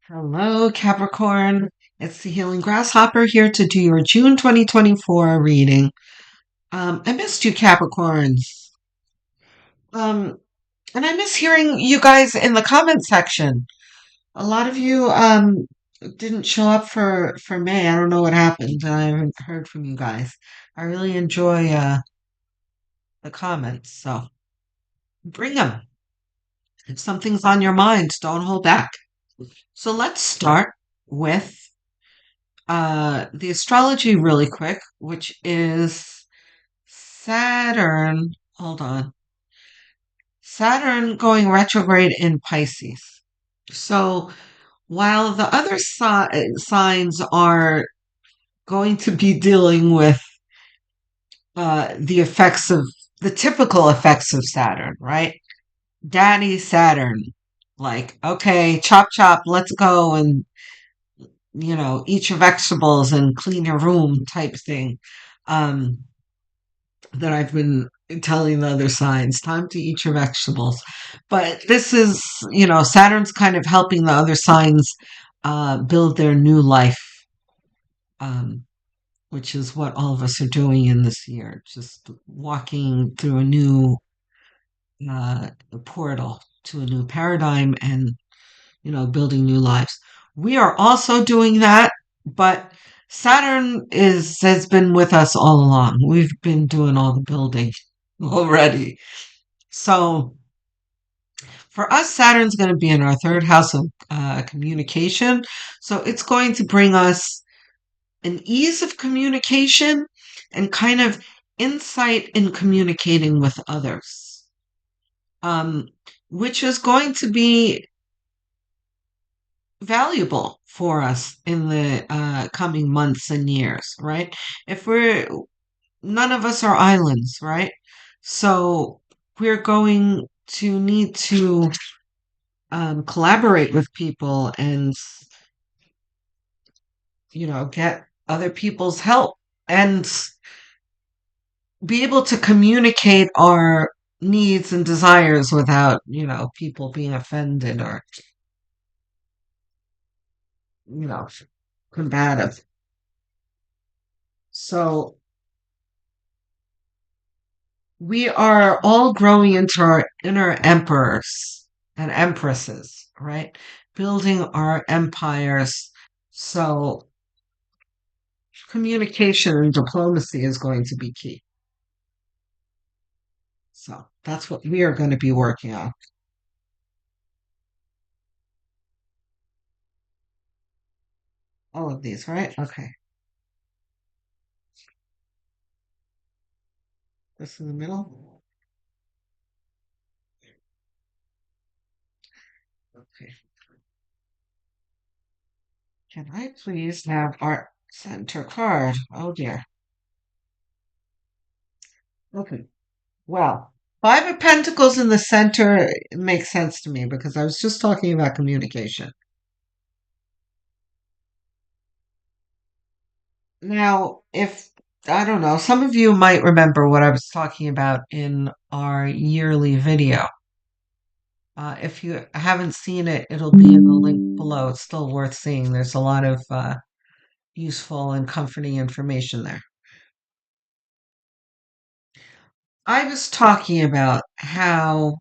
Hello, Capricorn. It's the Healing Grasshopper here to do your June 2024 reading. I missed you, Capricorns. Um, and I miss hearing you guys in the comment section. A lot of you didn't show up for May. I don't know what happened. I haven't heard from you guys. I really enjoy the comments, so bring them. If something's on your mind, don't hold back. So let's start with the astrology really quick, which is Saturn. Hold on. Saturn going retrograde in Pisces. So while the other signs are going to be dealing with the effects of the typical effects of Saturn, right? Daddy Saturn, like, okay, chop chop, let's go and eat your vegetables and clean your room type thing. Um, that I've been telling the other signs, time to eat your vegetables. But this is, Saturn's kind of helping the other signs build their new life, um, which is what all of us are doing in this year, just walking through a new uh, portal to a new paradigm and, building new lives. We are also doing that, but Saturn is has been with us all along. We've been doing all the building already. So for us, Saturn's going to be in our third house of communication. So it's going to bring us an ease of communication and kind of insight in communicating with others, um, which is going to be valuable for us in the coming months and years, right? If we're, none of us are islands, right? So we're going to need to collaborate with people and, get other people's help and be able to communicate our needs and desires without, people being offended or, you know, combative. So we are all growing into our inner emperors and empresses, right? Building our empires. So communication and diplomacy is going to be key. So that's what we are going to be working on. All of these, right? Okay. This in the middle. Okay. Can I please have our center card? Oh dear. Okay. Well, Five of Pentacles in the center makes sense to me because I was just talking about communication. Now, if I don't know, some of you might remember what I was talking about in our yearly video. If you haven't seen it, it'll be in the link below. It's still worth seeing. There's a lot of useful and comforting information there. I was talking about how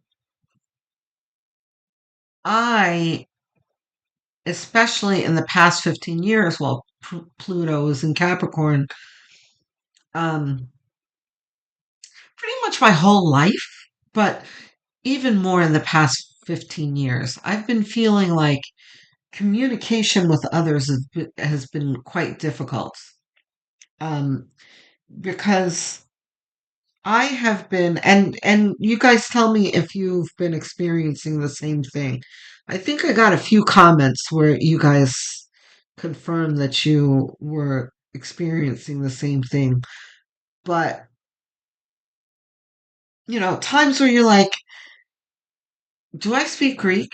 I, especially in the past 15 years, while Pluto is in Capricorn, um, pretty much my whole life, but even more in the past 15 years, I've been feeling like communication with others has been quite difficult. Um, because I have been, and you guys tell me if you've been experiencing the same thing. I think I got a few comments where you guys confirmed that you were experiencing the same thing. But, times where you're like, do I speak Greek?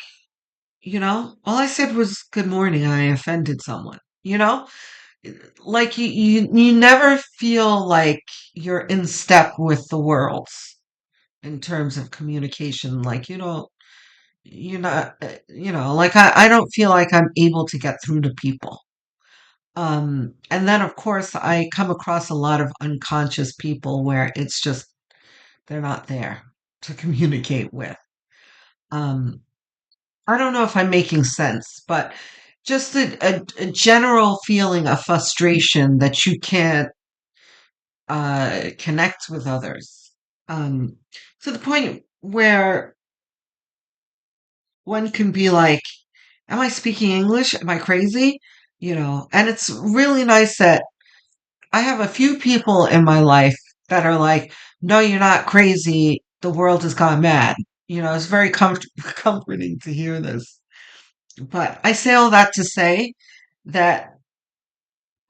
All I said was good morning. I offended someone, like you never feel like you're in step with the world in terms of communication. Like like I don't feel like I'm able to get through to people. And then of course I come across a lot of unconscious people where it's just they're not there to communicate with. Um, I don't know if I'm making sense, but just a general feeling of frustration that you can't connect with others. Um, to the point where one can be like, am I speaking English? Am I crazy? And it's really nice that I have a few people in my life that are like, no, you're not crazy. The world has gone mad. It's very comforting to hear this. But I say all that to say that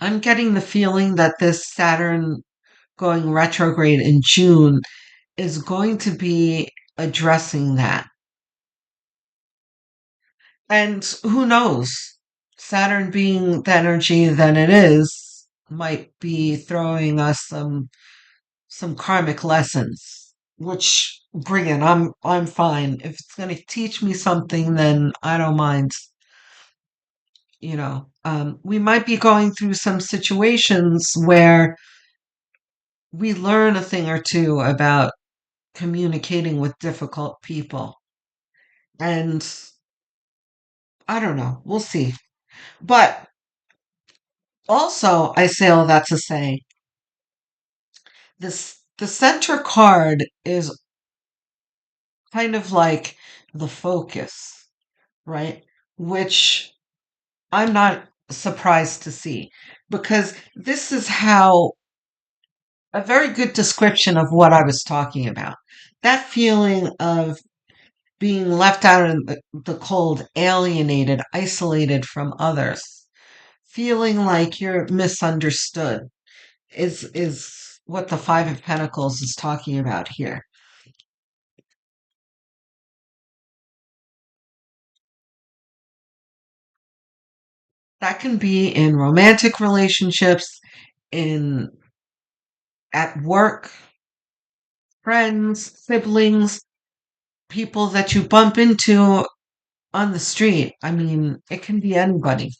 I'm getting the feeling that this Saturn going retrograde in June is going to be addressing that. And who knows? Saturn being the energy that it is might be throwing us some karmic lessons, which bring it. I'm fine. If it's going to teach me something, then I don't mind. We might be going through some situations where we learn a thing or two about communicating with difficult people. And I don't know. We'll see. But also, I say all that to say the center card is kind of like the focus, right? Which I'm not surprised to see because this is how a very good description of what I was talking about. That feeling of being left out in the cold, alienated, isolated from others, feeling like you're misunderstood is what the Five of Pentacles is talking about here. That can be in romantic relationships, in at work, friends, siblings, people that you bump into on the street. I mean, it can be anybody.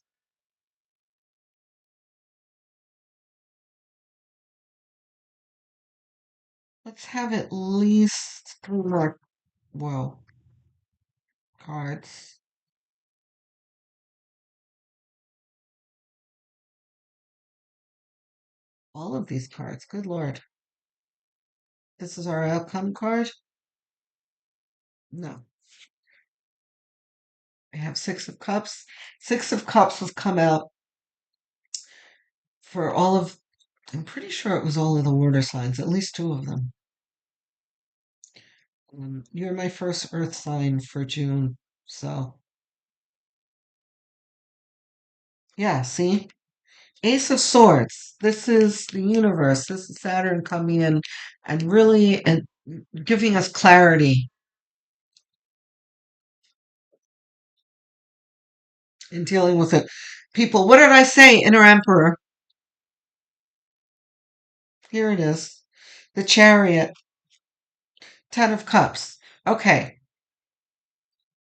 Let's have at least three more, well, cards. All of these cards. Good Lord. This is our outcome card? No. I have Six of Cups. Six of Cups has come out for all of, I'm pretty sure it was all of the water signs, at least two of them. You're my first earth sign for June. So, yeah, see? Ace of Swords. This is the universe. This is Saturn coming in and really giving us clarity in dealing with it. People, what did I say? Inner Emperor. Here it is. The Chariot. Ten of Cups. Okay.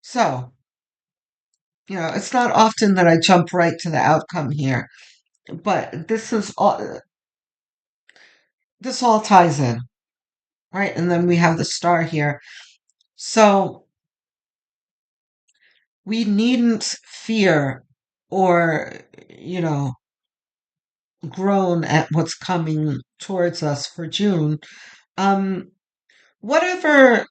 So, it's not often that I jump right to the outcome here, but this all ties in, right? And then we have the star here. So, we needn't fear or, you know, groan at what's coming towards us for June. Um, whatever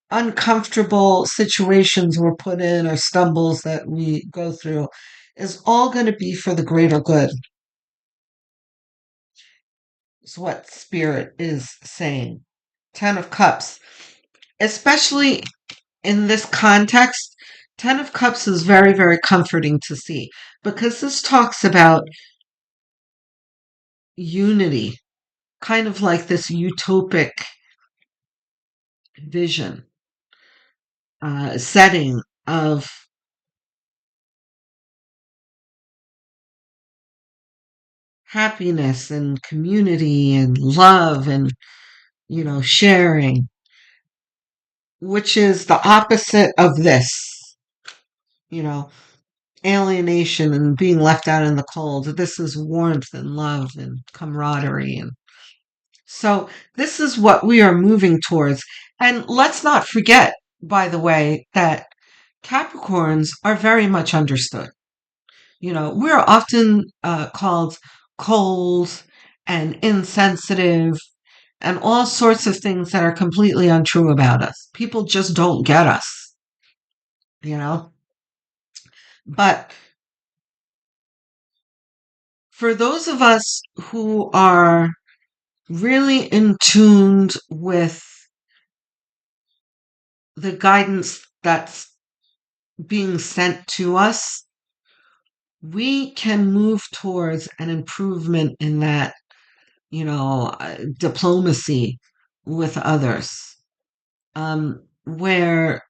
uncomfortable situations we're put in or stumbles that we go through is all going to be for the greater good, is what Spirit is saying. Ten of Cups. Especially in this context, Ten of Cups is very, very comforting to see because this talks about unity, kind of like this utopic vision, setting of happiness and community and love and, sharing, which is the opposite of this. you know, alienation and being left out in the cold. This is warmth and love and camaraderie. And so this is what we are moving towards. And let's not forget, by the way, that Capricorns are very much understood. We're often called cold and insensitive and all sorts of things that are completely untrue about us. People just don't get us, you know? But for those of us who are really in tune with the guidance that's being sent to us, we can move towards an improvement in that, diplomacy with others, where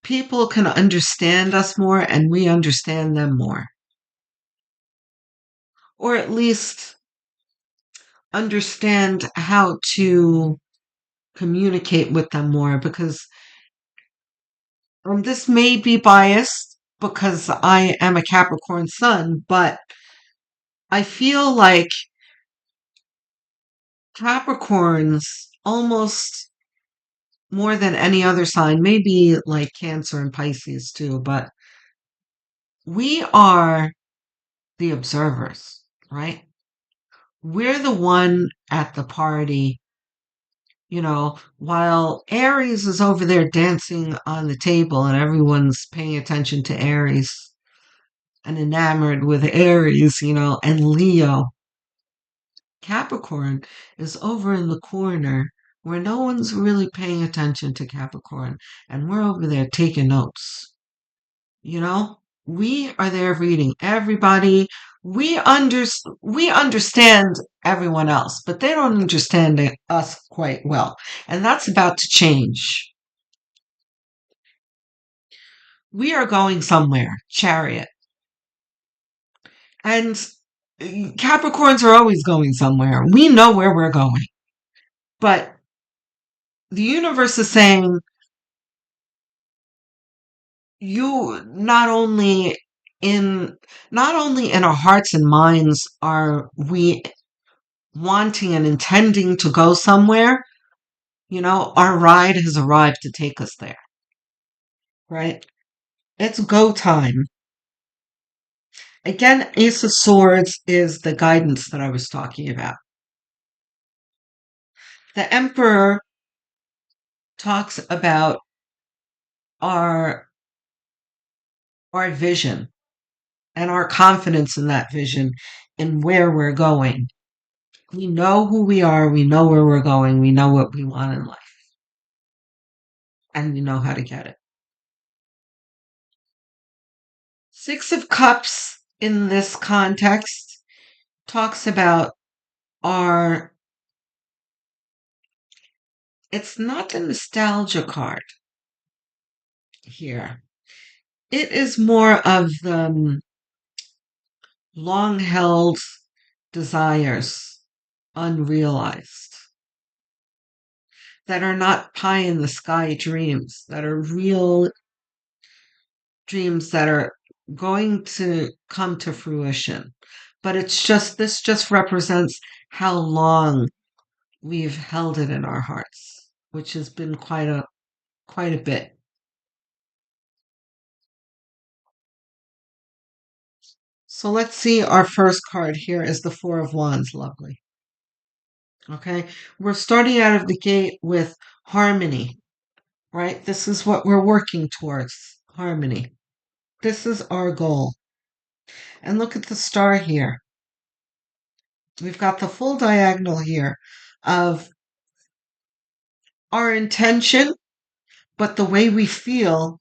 people can understand us more and we understand them more, or at least understand how to communicate with them more because this may be biased because I am a Capricorn sun, but I feel like Capricorns almost more than any other sign, maybe like Cancer and Pisces too, but we are the observers, right? We're the one at the party, while Aries is over there dancing on the table and everyone's paying attention to Aries and enamored with Aries, and Leo. Capricorn is over in the corner where no one's really paying attention to Capricorn, and we're over there taking notes. We are there reading everybody. We understand everyone else, but they don't understand us quite well, and that's about to change. We are going somewhere, Chariot, and Capricorns are always going somewhere. We know where we're going, but the universe is saying you in not only in our hearts and minds are we wanting and intending to go somewhere, our ride has arrived to take us there, right? It's go time. Again, Ace of Swords is the guidance that I was talking about. The Emperor talks about our our vision and our confidence in that vision and where we're going. We know who we are, we know where we're going, we know what we want in life, and we know how to get it. Six of Cups in this context talks about our, it's not the nostalgia card here. It is more of the long held desires, unrealized, that are not pie in the sky dreams, that are real dreams that are going to come to fruition. But this just represents how long we've held it in our hearts, which has been quite a bit. So let's see, our first card here is the Four of Wands. Lovely. Okay, we're starting out of the gate with harmony, right? This is what we're working towards, harmony. This is our goal. And look at the star here. We've got the full diagonal here of our intention, but the way we feel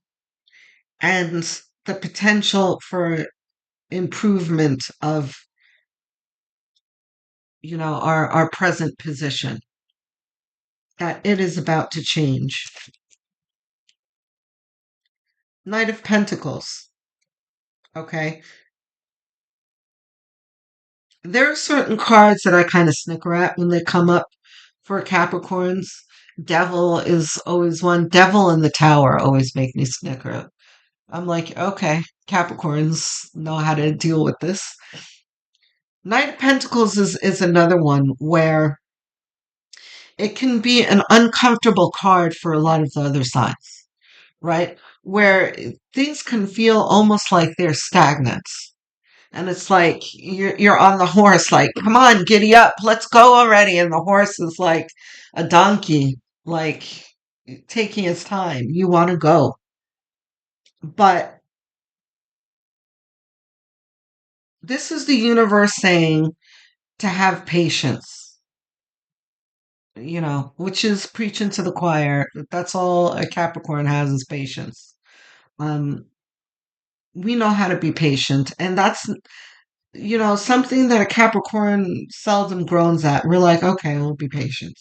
and the potential for improvement of, our present position, that it is about to change. Knight of Pentacles. Okay. There are certain cards that I kind of snicker at when they come up for Capricorns. Devil is always one. Devil and the Tower always make me snicker. I'm like, okay, Capricorns know how to deal with this. Knight of Pentacles is another one where it can be an uncomfortable card for a lot of the other signs, right? Where things can feel almost like they're stagnant. And it's like you're on the horse, like, come on, giddy up, let's go already. And the horse is like a donkey, like taking its time. You want to go. But this is the universe saying to have patience, which is preaching to the choir. That's all a Capricorn has is patience. Um, we know how to be patient, and that's something that a Capricorn seldom groans at. We're like, okay, we'll be patient.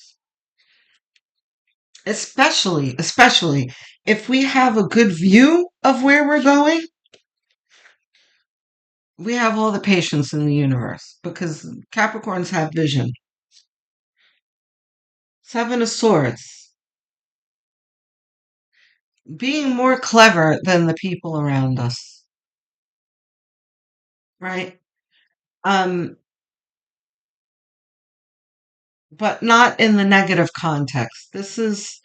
Especially if we have a good view of where we're going, we have all the patience in the universe because Capricorns have vision. Seven of Swords, being more clever than the people around us, right? Um, but not in the negative context. This is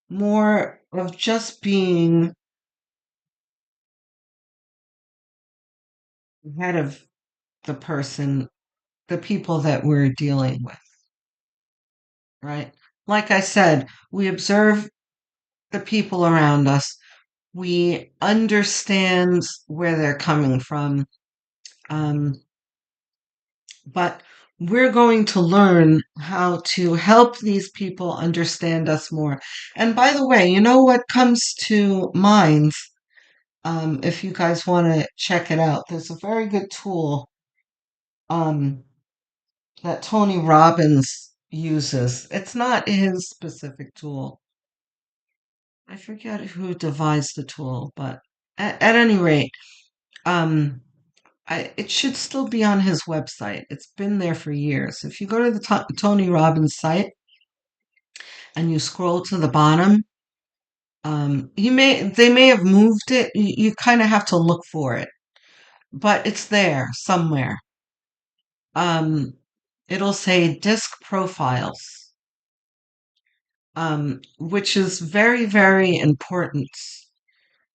more of just being ahead of the person, the people that we're dealing with, right? Like I said, we observe the people around us. We understand where they're coming from. Um, but we're going to learn how to help these people understand us more. And by the way, you know what comes to mind? If you guys want to check it out, there's a very good tool um, that Tony Robbins uses. It's not his specific tool. I forget who devised the tool, but at any rate, um, it should still be on his website. It's been there for years. If you go to the Tony Robbins site and you scroll to the bottom, they may have moved it. You kind of have to look for it, but it's there somewhere. Um, it'll say disc profiles, which is very, very important.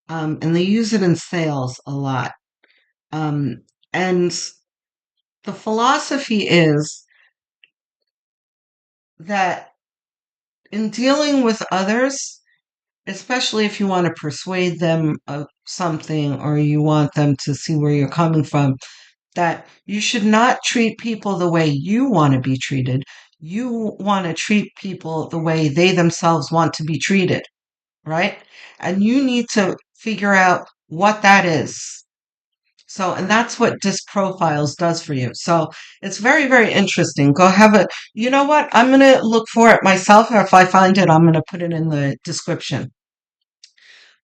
And they use it in sales a lot. Um, and the philosophy is that in dealing with others, especially if you want to persuade them of something or you want them to see where you're coming from, that you should not treat people the way you want to be treated. You want to treat people the way they themselves want to be treated, right? And you need to figure out what that is. So, and that's what Disc Profiles does for you. So it's very, very interesting. Go have a, you know what? I'm going to look for it myself. Or if I find it, I'm going to put it in the description.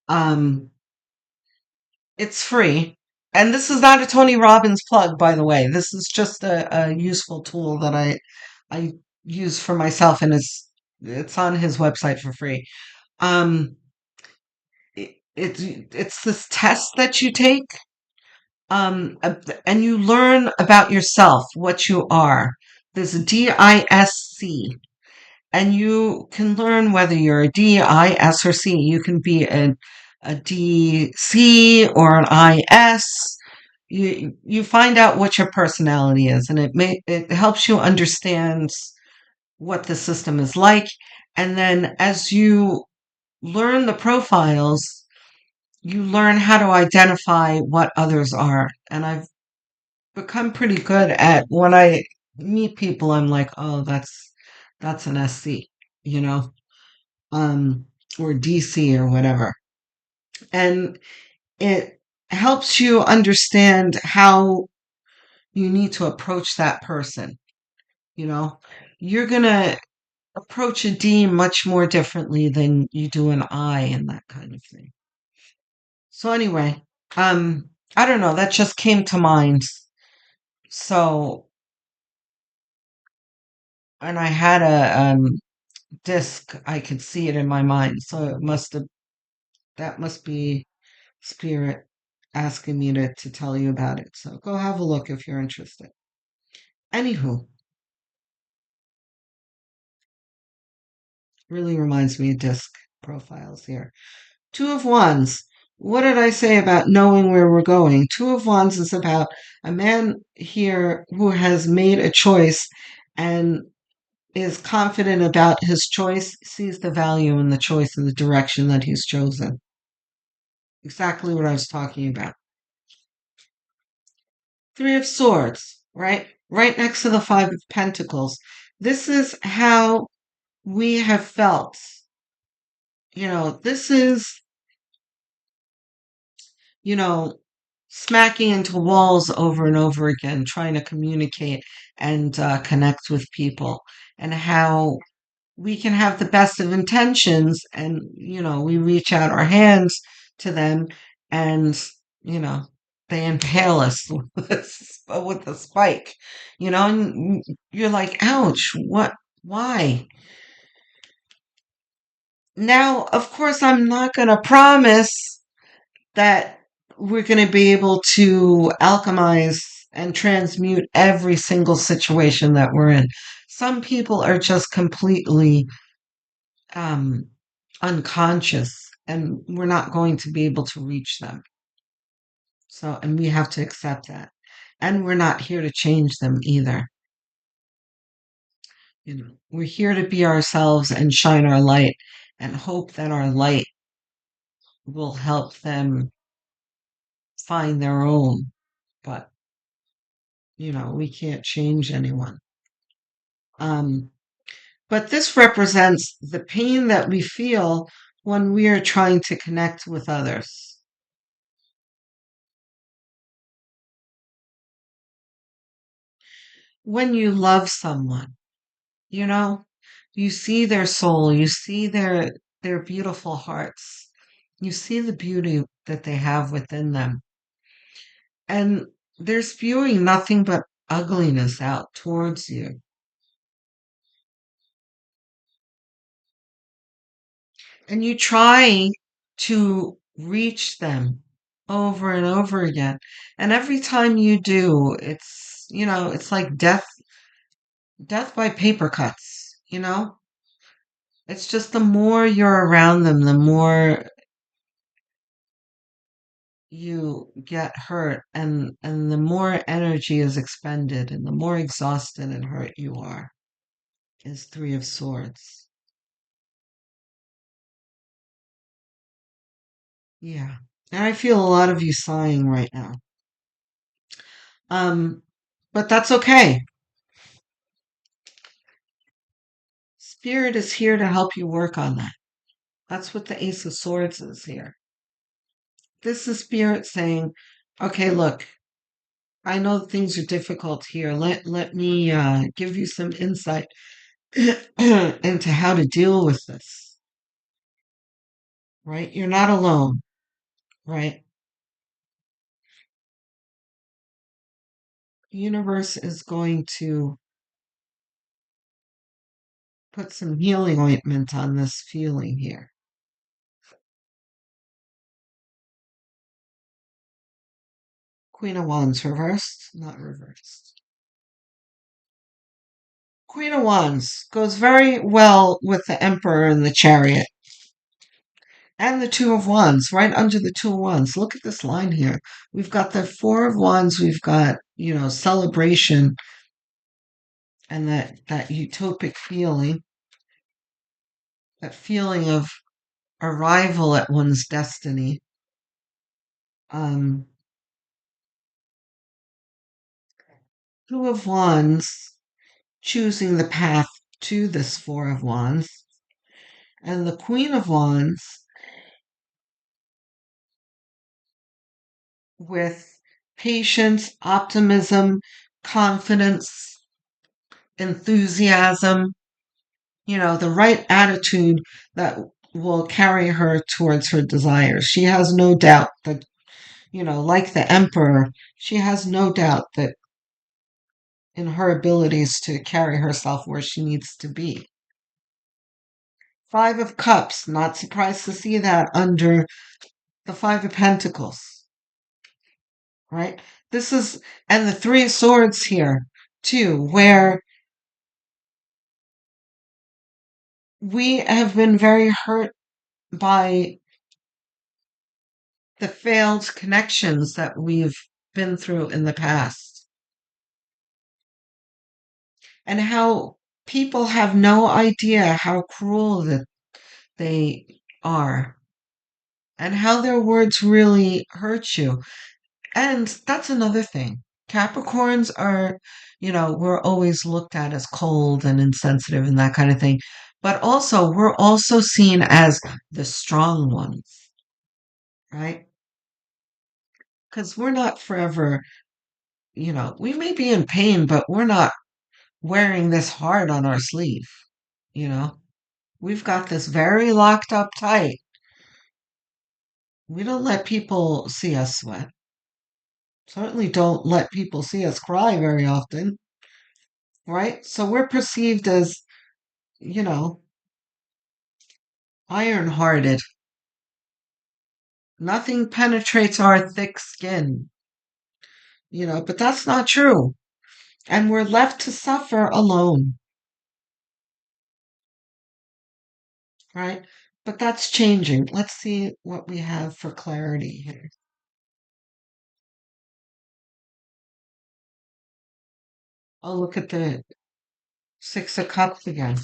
Um, it's free. And this is not a Tony Robbins plug, by the way. This is just a useful tool that I use for myself, and it's on his website for free. Um, it's this test that you take, and you learn about yourself, what you are. There's a DISC, and you can learn whether you're a D, I, S, or C. You can be a D, C, or an IS. You find out what your personality is, and it helps you understand what the system is like. And then as you learn the profiles, you learn how to identify what others are. And I've become pretty good at when I meet people, I'm like, oh, that's an SC, you know, um, or DC or whatever. And it helps you understand how you need to approach that person. You know, you're gonna approach a D much more differently than you do an I and that kind of thing. So anyway, I don't know, that just came to mind. So, and I had a disc, I could see it in my mind. So that must be Spirit asking me to tell you about it. So go have a look if you're interested. Anywho, really reminds me of disc profiles here. Two of Wands. What did I say about knowing where we're going? Two of Wands is about a man here who has made a choice and is confident about his choice, sees the value in the choice and the direction that he's chosen. Exactly what I was talking about. Three of Swords, right? Right next to the Five of Pentacles. This is how we have felt. This is, you know, smacking into walls over and over again, trying to communicate and connect with people, and how we can have the best of intentions and, we reach out our hands to them and, you know, they impale us with a spike, and you're like, ouch, what, why? Now, of course, I'm not going to promise that we're going to be able to alchemize and transmute every single situation that we're in. Some people are just completely um, unconscious, and we're not going to be able to reach them. So, and we have to accept that. And we're not here to change them either. We're here to be ourselves and shine our light and hope that our light will help them find their own. But, we can't change anyone. Um, but this represents the pain that we feel when we are trying to connect with others. When you love someone, you know, you see their soul, you see their beautiful hearts, you see the beauty that they have within them, and they're spewing nothing but ugliness out towards you. And you try to reach them over and over again. And every time you do, it's like death by paper cuts. It's just the more you're around them, the more you get hurt and the more energy is expended and the more exhausted and hurt you are, is Three of Swords. Yeah. And I feel a lot of you sighing right now. Um, but that's okay. Spirit is here to help you work on that. That's what the Ace of Swords is here. This is Spirit saying, okay, look, I know things are difficult here. Let me give you some insight into how to deal with this, right? You're not alone, right? The universe is going to put some healing ointment on this feeling here. Queen of Wands reversed, not reversed. Queen of Wands goes very well with the Emperor and the Chariot. And the Two of Wands, right under the Two of Wands. Look at this line here. We've got the Four of Wands, we've got, celebration and that utopic feeling, that feeling of arrival at one's destiny. Um, Two of Wands choosing the path to this Four of Wands. And the Queen of Wands with patience, optimism, confidence, enthusiasm, the right attitude that will carry her towards her desires. She has no doubt that, like the Emperor, she has no doubt that in her abilities to carry herself where she needs to be. Five of Cups, not surprised to see that under the Five of Pentacles, right? This is, and the Three of Swords here, too, where we have been very hurt by the failed connections that we've been through in the past, and how people have no idea how cruel that they are, and how their words really hurt you. And that's another thing. Capricorns are, we're always looked at as cold and insensitive and that kind of thing. But also, we're also seen as the strong ones, right? Because we're not forever, we may be in pain, but we're not wearing this hard on our sleeve, you know? We've got this very locked up tight. We don't let people see us sweat. Certainly don't let people see us cry very often, right? So we're perceived as, you know, iron hearted. Nothing penetrates our thick skin, but that's not true. And we're left to suffer alone, right? But that's changing. Let's see what we have for clarity here. I'll look at the Six of Cups again.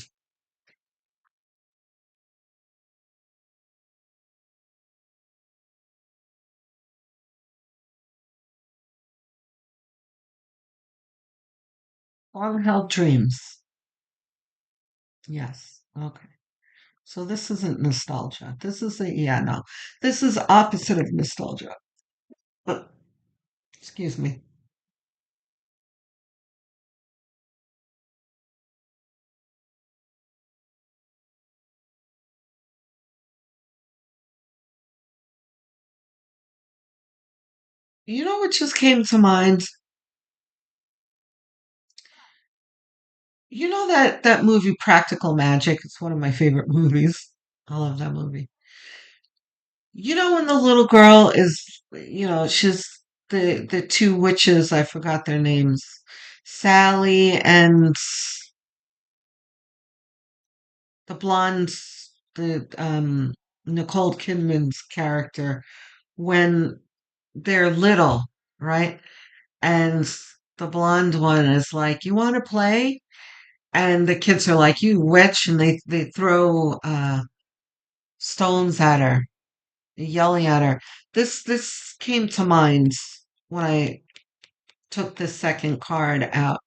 Long held dreams. Yes. Okay. So this isn't nostalgia. Yeah, no. This is opposite of nostalgia. Uh, Excuse me. You know what just came to mind? You know that movie Practical Magic? It's one of my favorite movies. I love that movie. You know when the little girl is, she's the two witches, I forgot their names. Sally and the blonde, the Nicole Kidman's character, when they're little, right? And the blonde one is like, "You want to play?" And the kids are like, "You witch!" And they throw stones at her, yelling at her. This came to mind when I took the second card out.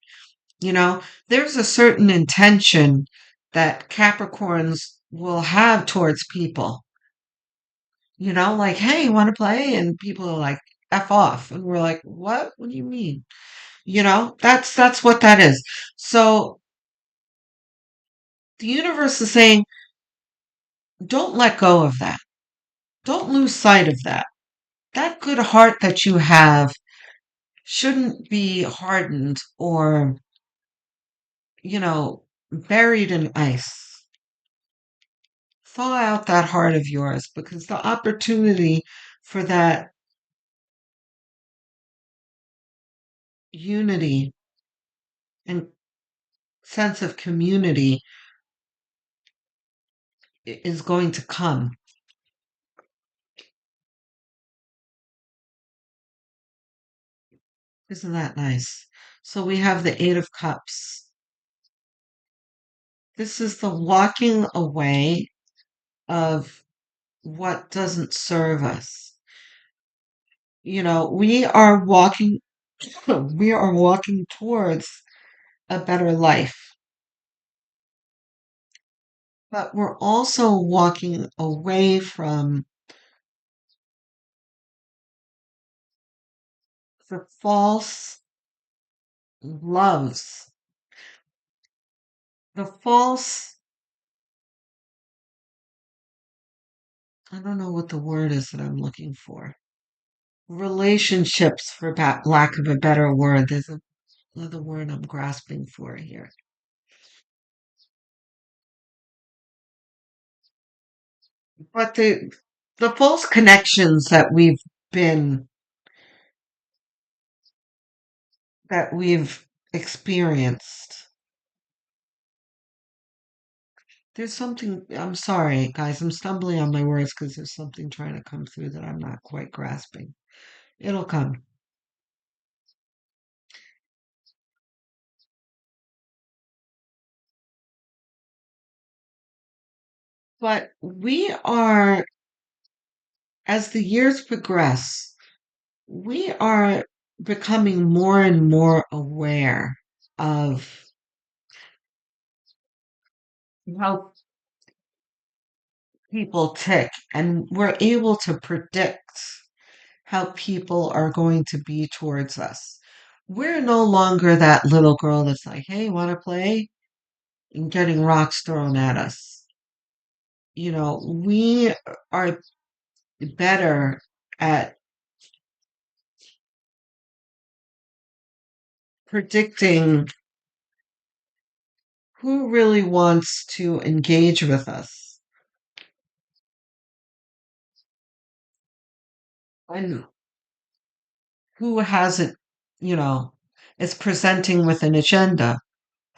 You know, there's a certain intention that Capricorns will have towards people. Like, "Hey, you want to play?" And people are like, "F off," and we're like, "What? What do you mean?" That's what that is. So the universe is saying, don't let go of that. Don't lose sight of that. That good heart that you have shouldn't be hardened or, you know, buried in ice. Thaw out that heart of yours, because the opportunity for that unity and sense of community is going to come. Isn't that nice? So we have the Eight of Cups. This is the walking away of what doesn't serve us. We are walking we are walking towards a better life, but we're also walking away from the false loves, the false, I don't know what the word is that I'm looking for. Relationships, for lack of a better word. There's another word I'm grasping for here. But The false connections been that we've experienced. There's something, I'm sorry, guys, I'm stumbling on my words because there's something trying to come through that I'm not quite grasping. It'll come. But we are, as the years progress, we are becoming more and more aware of how people tick, and we're able to predict how people are going to be towards us. We're no longer that little girl that's like, hey, want to play? And getting rocks thrown at us. We are better at predicting who really wants to engage with us and who hasn't, you know, is presenting with an agenda,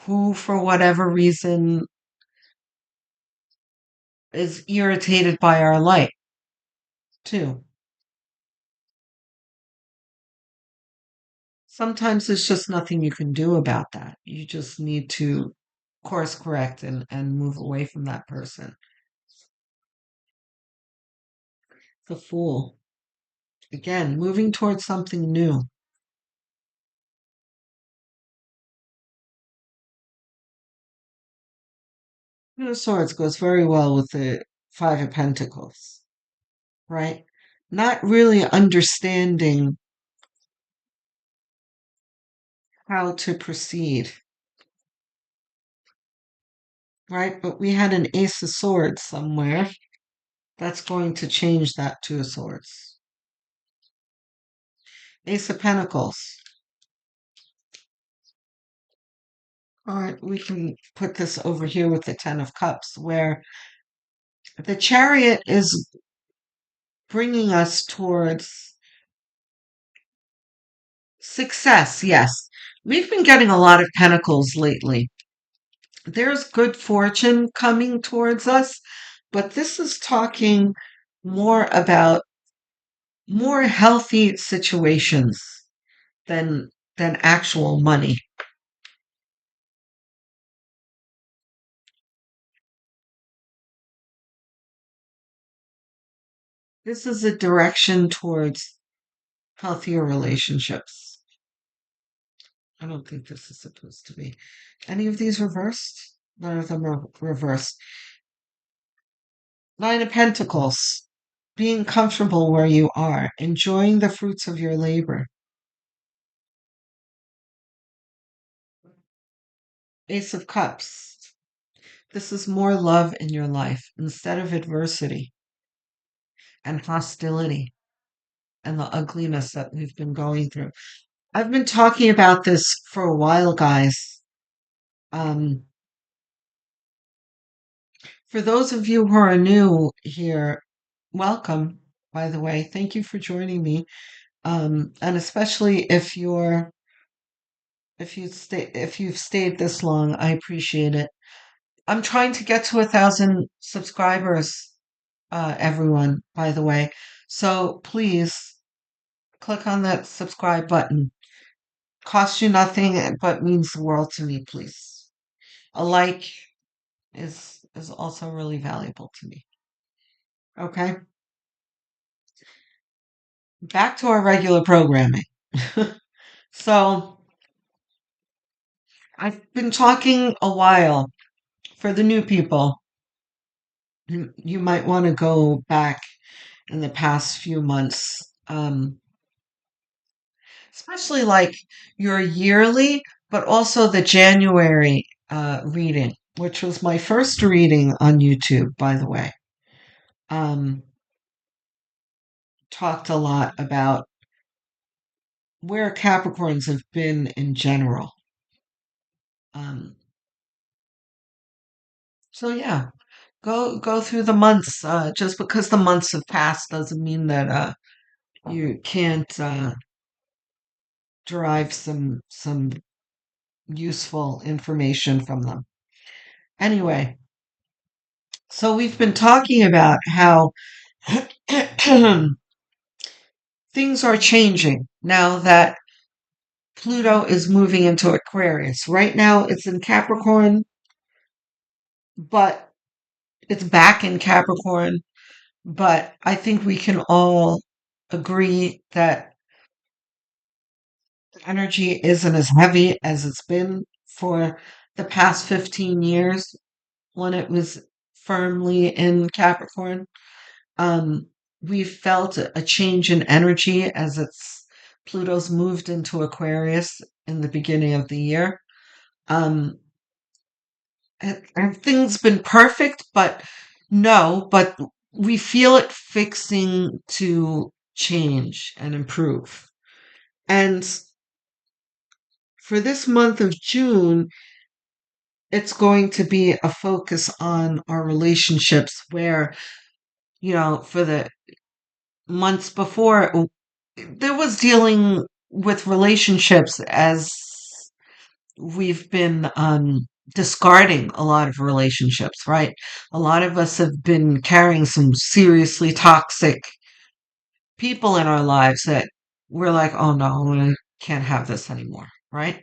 who, for whatever reason, is irritated by our light, too. Sometimes there's just nothing you can do about that. You just need to course correct and move away from that person. The fool. Again, moving towards something new. Two of Swords goes very well with the Five of Pentacles, right? Not really understanding how to proceed, right? But we had an Ace of Swords somewhere. That's going to change that Two of Swords. Ace of Pentacles. All right, we can put this over here with the Ten of Cups, where the Chariot is bringing us towards success. Yes, we've been getting a lot of Pentacles lately. There's good fortune coming towards us, but this is talking more about more healthy situations than actual money. This is a direction towards healthier relationships. I don't think this is supposed to be. Any of these reversed? None of them are reversed. Nine of Pentacles. Being comfortable where you are, enjoying the fruits of your labor. Ace of Cups. This is more love in your life instead of adversity and hostility and the ugliness that we've been going through. I've been talking about this for a while, guys. Um, for those of you who are new here, welcome, by the way. Thank you for joining me. And especially if you've stayed this long, I appreciate it. I'm trying to get to 1,000 subscribers, everyone, by the way. So please click on that subscribe button. Costs you nothing, but means the world to me, please. A like is also really valuable to me. Okay? Back to our regular programming. So, I've been talking a while. For the new people, you might want to go back in the past few months, especially like your yearly, but also the January reading, which was my first reading on YouTube, by the way. Um, Talked a lot about where Capricorns have been in general. Um, so, yeah, Go through the months. Just because the months have passed doesn't mean that you can't derive some useful information from them. Anyway, so we've been talking about how things are changing now that Pluto is moving into Aquarius. Right now it's in Capricorn, but it's back in Capricorn. But I think we can all agree that the energy isn't as heavy as it's been for the past 15 years when it was firmly in Capricorn. Um, we felt a change in energy as Pluto's moved into Aquarius in the beginning of the year. Um, have things been perfect? But no, but we feel it fixing to change and improve. And for this month of June, it's going to be a focus on our relationships where, for the months before, there was dealing with relationships as we've been discarding a lot of relationships, right? A lot of us have been carrying some seriously toxic people in our lives that we're like, oh no, we can't have this anymore, right?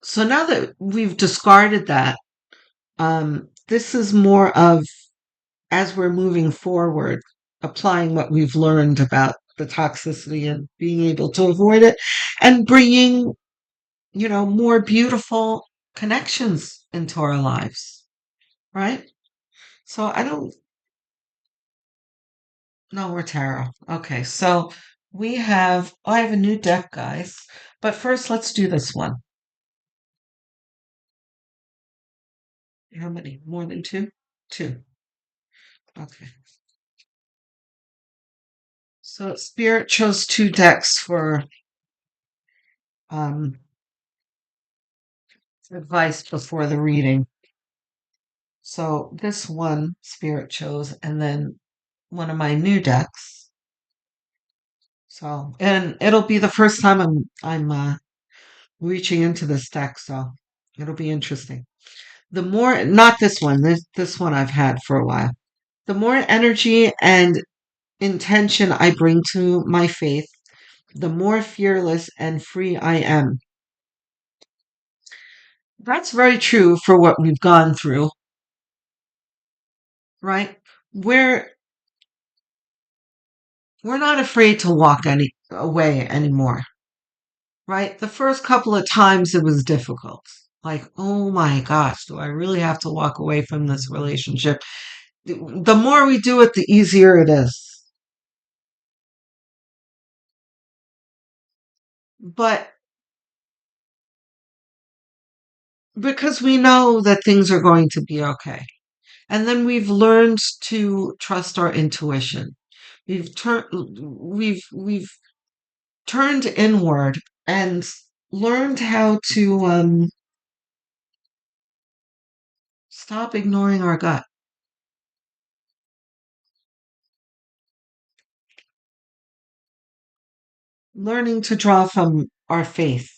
So now that we've discarded that, this is more of, as we're moving forward, applying what we've learned about the toxicity and being able to avoid it and bringing, more beautiful connections into our lives, right? So I don't know, we're tarot. Okay, so I have a new deck, guys. But first, let's do this one. How many? More than two? Two. Okay. So Spirit chose two decks for um, advice before the reading. So this one Spirit chose, and then one of my new decks. So, and it'll be the first time I'm reaching into this deck, so it'll be interesting. The more, not this one, this one I've had for a while. The more energy and intention I bring to my faith, the more fearless and free I am. That's very true for what we've gone through, right? We're we're not afraid to walk any away anymore, right? The first couple of times it was difficult. Like, oh my gosh, do I really have to walk away from this relationship? The more we do it, the easier it is. But because we know that things are going to be okay. And then we've learned to trust our intuition. We've turned inward and learned how to stop ignoring our gut, learning to draw from our faith.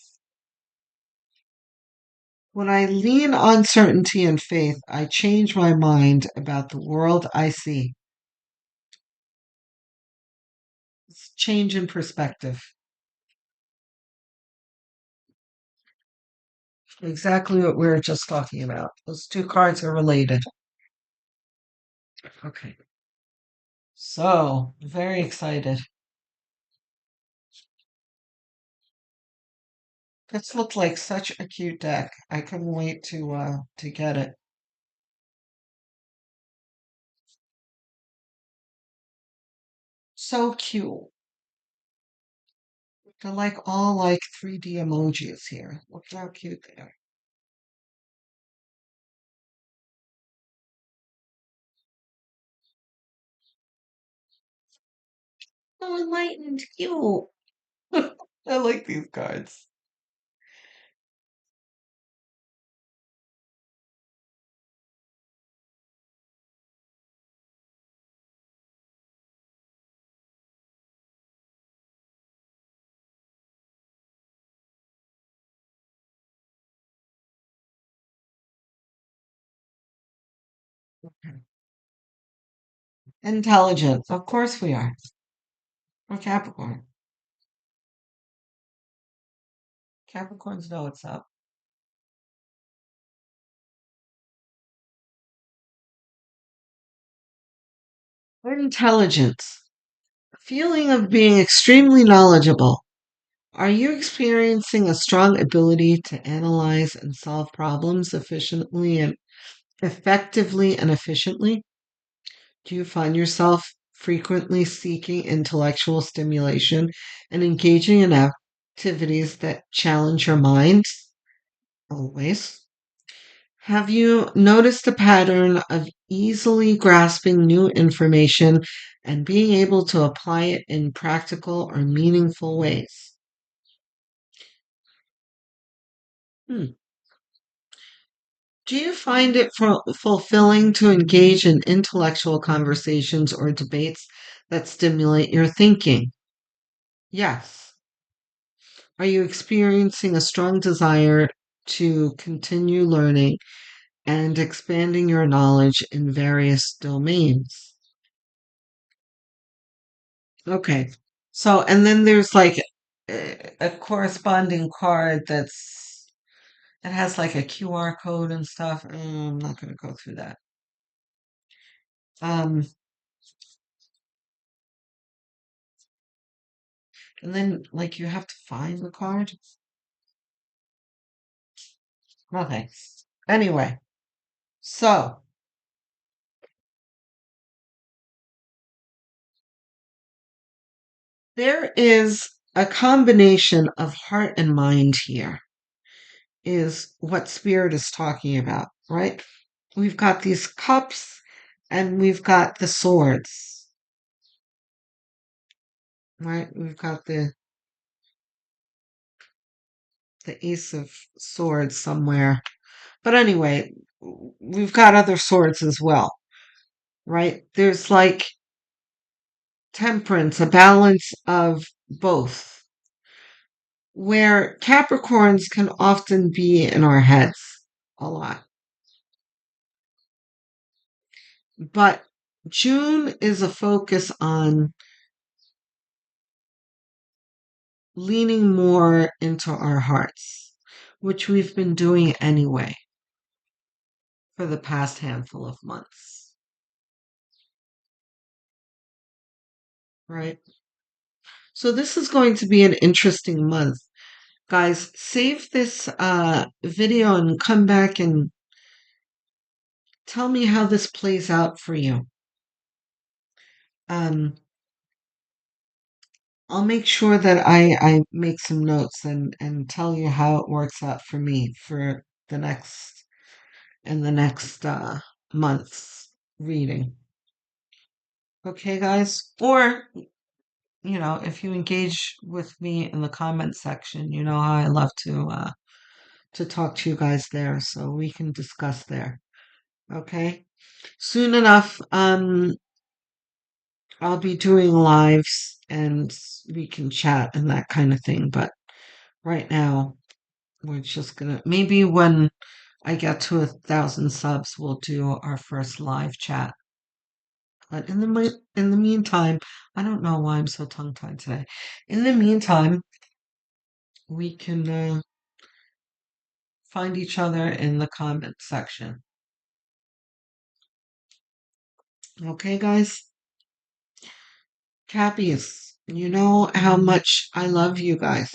When I lean on certainty and faith, I change my mind about the world I see. It's change in perspective. Exactly what we were just talking about. Those two cards are related. Okay. So, very excited. This looked like such a cute deck. I couldn't wait to get it. So cute. They're like all like 3D emojis here. Look how cute they are. So enlightened, cute. I like these cards. Intelligent. Of course we are. We're Capricorn. Capricorns know what's up. Intelligence. Feeling of being extremely knowledgeable. Are you experiencing a strong ability to analyze and solve problems efficiently and effectively and efficiently? Do you find yourself frequently seeking intellectual stimulation and engaging in activities that challenge your mind? Always. Have you noticed a pattern of easily grasping new information and being able to apply it in practical or meaningful ways? Hmm. Do you find it fulfilling to engage in intellectual conversations or debates that stimulate your thinking? Yes. Are you experiencing a strong desire to continue learning and expanding your knowledge in various domains? Okay. So, and then there's like a corresponding card that has like a QR code and stuff. I'm not going to go through that. Um, and then like you have to find the card. Okay. Anyway, so there is a combination of heart and mind here, is what Spirit is talking about, right? We've got these cups and we've got the swords, right? We've got the Ace of Swords somewhere. But anyway, we've got other swords as well, right? There's like temperance, a balance of both, where Capricorns can often be in our heads a lot. But June is a focus on leaning more into our hearts, which we've been doing anyway for the past handful of months, right? So this is going to be an interesting month. Guys, save this video and come back and tell me how this plays out for you. Um, I'll make sure that I make some notes and tell you how it works out for me for the next month's reading. Okay, guys? Or, if you engage with me in the comment section, you know how I love to talk to you guys there, so we can discuss there. Okay? Soon enough, I'll be doing lives and we can chat and that kind of thing, but right now we're just gonna maybe when I get to 1,000 subs, we'll do our first live chat. But in the meantime, I don't know why I'm so tongue tied today. In the meantime, we can find each other in the comment section. Okay, guys? Cappies, you know how much I love you guys.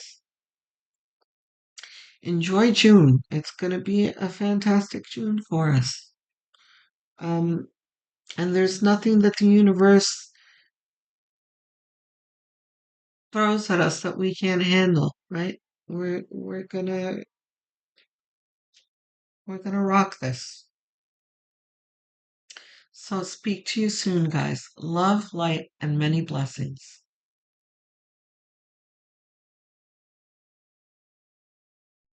Enjoy June. It's going to be a fantastic June for us. Um, and there's nothing that the universe throws at us that we can't handle, right? We're gonna we're gonna rock this. So speak to you soon, guys. Love, light, and many blessings.